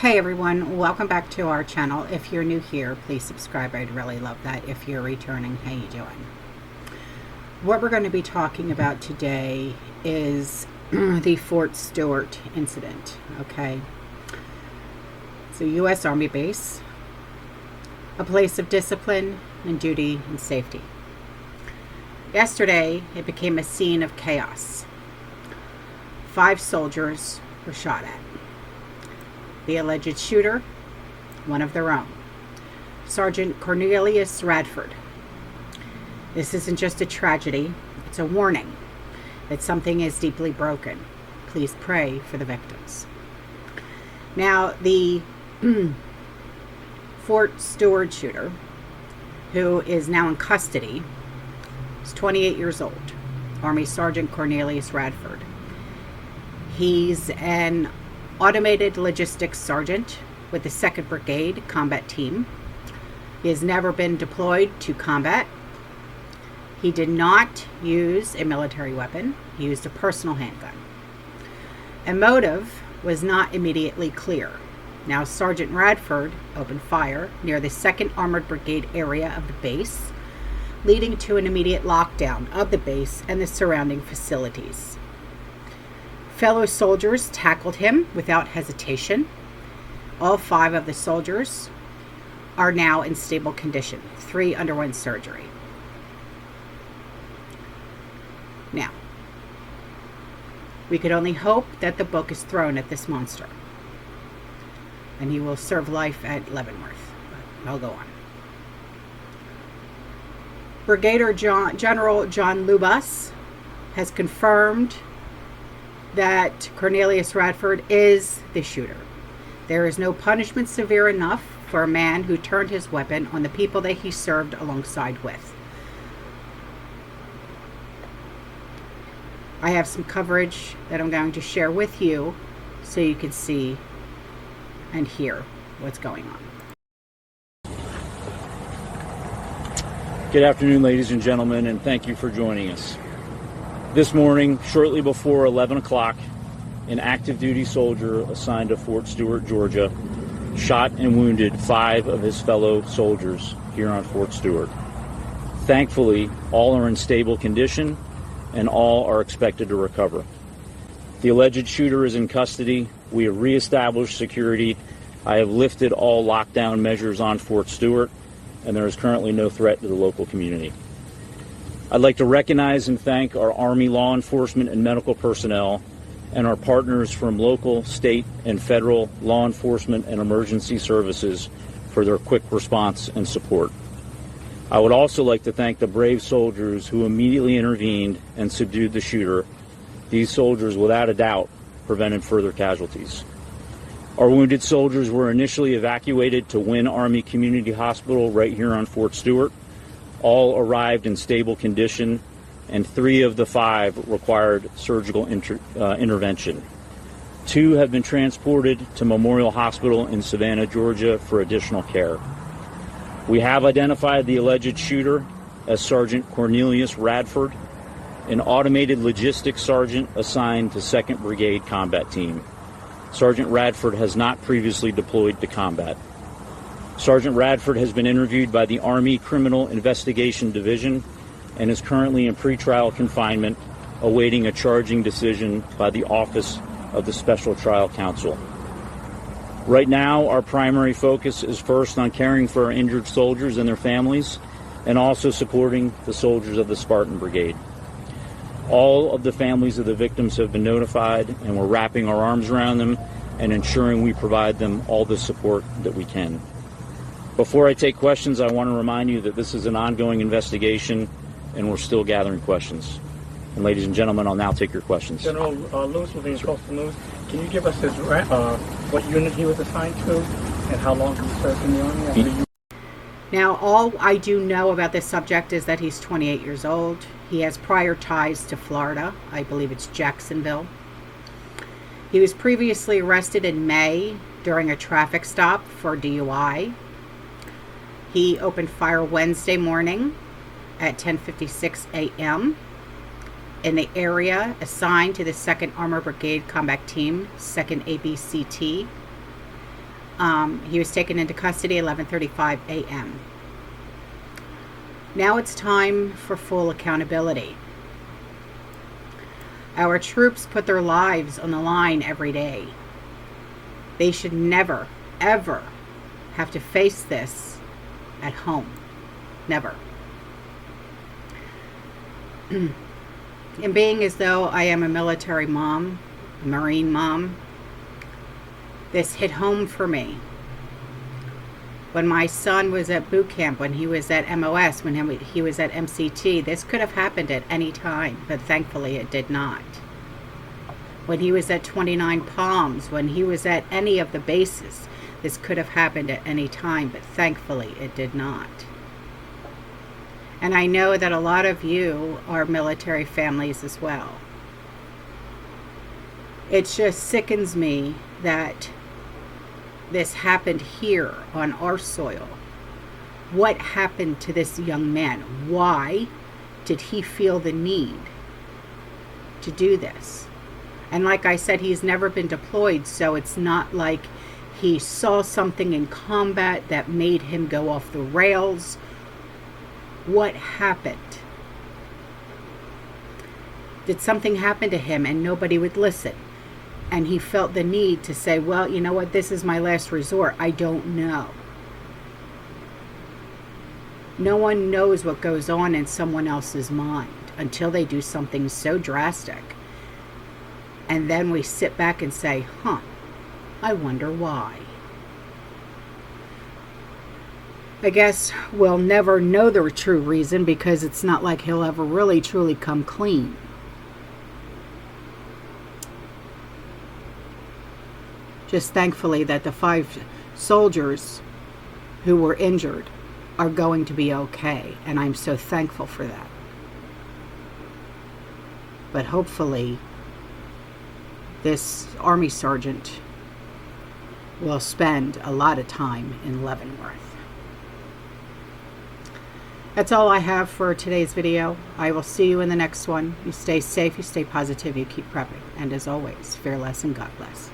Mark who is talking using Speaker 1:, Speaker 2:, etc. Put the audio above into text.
Speaker 1: Hey everyone, welcome back to our channel. If you're new here, please subscribe. I'd really love that. If you're returning, how you doing? What we're going to be talking about today is the Fort Stewart incident. Okay, it's a U.S. Army base, a place of discipline and duty and safety. Yesterday, it became a scene of chaos. 5 soldiers were shot at. The alleged shooter, one of their own, Sergeant Cornelius Radford. This isn't just a tragedy, it's a warning that something is deeply broken. Please pray for the victims. Now, the Fort Stewart shooter, who is now in custody, is 28 years old, Army Sergeant Cornelius Radford. He's an automated logistics sergeant with the 2nd Brigade combat team. He has never been deployed to combat. He did not use a military weapon. He used a personal handgun. A motive was not immediately clear. Now, Sergeant Radford opened fire near the 2nd Armored Brigade area of the base, leading to an immediate lockdown of the base and the surrounding facilities. Fellow soldiers tackled him without hesitation. All 5 of the soldiers are now in stable condition. 3 underwent surgery. Now, we could only hope that the book is thrown at this monster, and he will serve life at Leavenworth. But I'll go on. Brigadier General John Lubas has confirmed that Cornelius Radford is the shooter. There is no punishment severe enough for a man who turned his weapon on the people that he served alongside with. I have some coverage that I'm going to share with you so you can see and hear what's going on.
Speaker 2: Good afternoon, ladies and gentlemen, and thank you for joining us. This morning, shortly before 11 o'clock, an active duty soldier assigned to Fort Stewart, Georgia, shot and wounded 5 of his fellow soldiers here on Fort Stewart. Thankfully, all are in stable condition and all are expected to recover. The alleged shooter is in custody. We have reestablished security. I have lifted all lockdown measures on Fort Stewart, and there is currently no threat to the local community. I'd like to recognize and thank our Army law enforcement and medical personnel and our partners from local, state, and federal law enforcement and emergency services for their quick response and support. I would also like to thank the brave soldiers who immediately intervened and subdued the shooter. These soldiers, without a doubt, prevented further casualties. Our wounded soldiers were initially evacuated to Wynn Army Community Hospital right here on Fort Stewart. All arrived in stable condition, and 3 of the 5 required surgical intervention. 2 have been transported to Memorial Hospital in Savannah, Georgia for additional care. We have identified the alleged shooter as Sergeant Cornelius Radford, an automated logistics sergeant assigned to 2nd Brigade combat team. Sergeant Radford has not previously deployed to combat. Sergeant Radford has been interviewed by the Army Criminal Investigation Division and is currently in pretrial confinement, awaiting a charging decision by the Office of the Special Trial Counsel. Right now, our primary focus is first on caring for our injured soldiers and their families, and also supporting the soldiers of the Spartan Brigade. All of the families of the victims have been notified, and we're wrapping our arms around them and ensuring we provide them all the support that we can. Before I take questions, I want to remind you that this is an ongoing investigation and we're still gathering questions. And ladies and gentlemen, I'll now take your questions.
Speaker 3: General Lewis will be in Coastal News. Can you give us his what unit he was assigned to and how long he served in the Army?
Speaker 1: Now, all I do know about this subject is that he's 28 years old. He has prior ties to Florida. I believe it's Jacksonville. He was previously arrested in May during a traffic stop for DUI. He opened fire Wednesday morning at 10:56 a.m. in the area assigned to the 2nd Armored Brigade Combat Team, 2nd ABCT. He was taken into custody 11:35 a.m. Now it's time for full accountability. Our troops put their lives on the line every day. They should never, ever have to face this at home. Never. And being as though I am a military mom, a Marine mom, this hit home for me. When my son was at boot camp, when he was at MOS, when he was at MCT, this could have happened at any time, but thankfully it did not. When he was at 29 Palms, when he was at any of the bases, this could have happened at any time, but thankfully it did not. And I know that a lot of you are military families as well. It just sickens me that this happened here on our soil. What happened to this young man? Why did he feel the need to do this? And like I said, he's never been deployed, so it's not like he saw something in combat that made him go off the rails. What happened? Did something happen to him and nobody would listen? And he felt the need to say, well, you know what, this is my last resort. I don't know. No one knows what goes on in someone else's mind until they do something so drastic. And then we sit back and say, I wonder why. I guess we'll never know the true reason because it's not like he'll ever really truly come clean. Just thankfully that the 5 soldiers who were injured are going to be okay, and I'm so thankful for that. But hopefully this Army Sergeant will spend a lot of time in Leavenworth. That's all I have for today's video. I will see you in the next one. You stay safe, you stay positive, you keep prepping. And as always, fear less and God bless.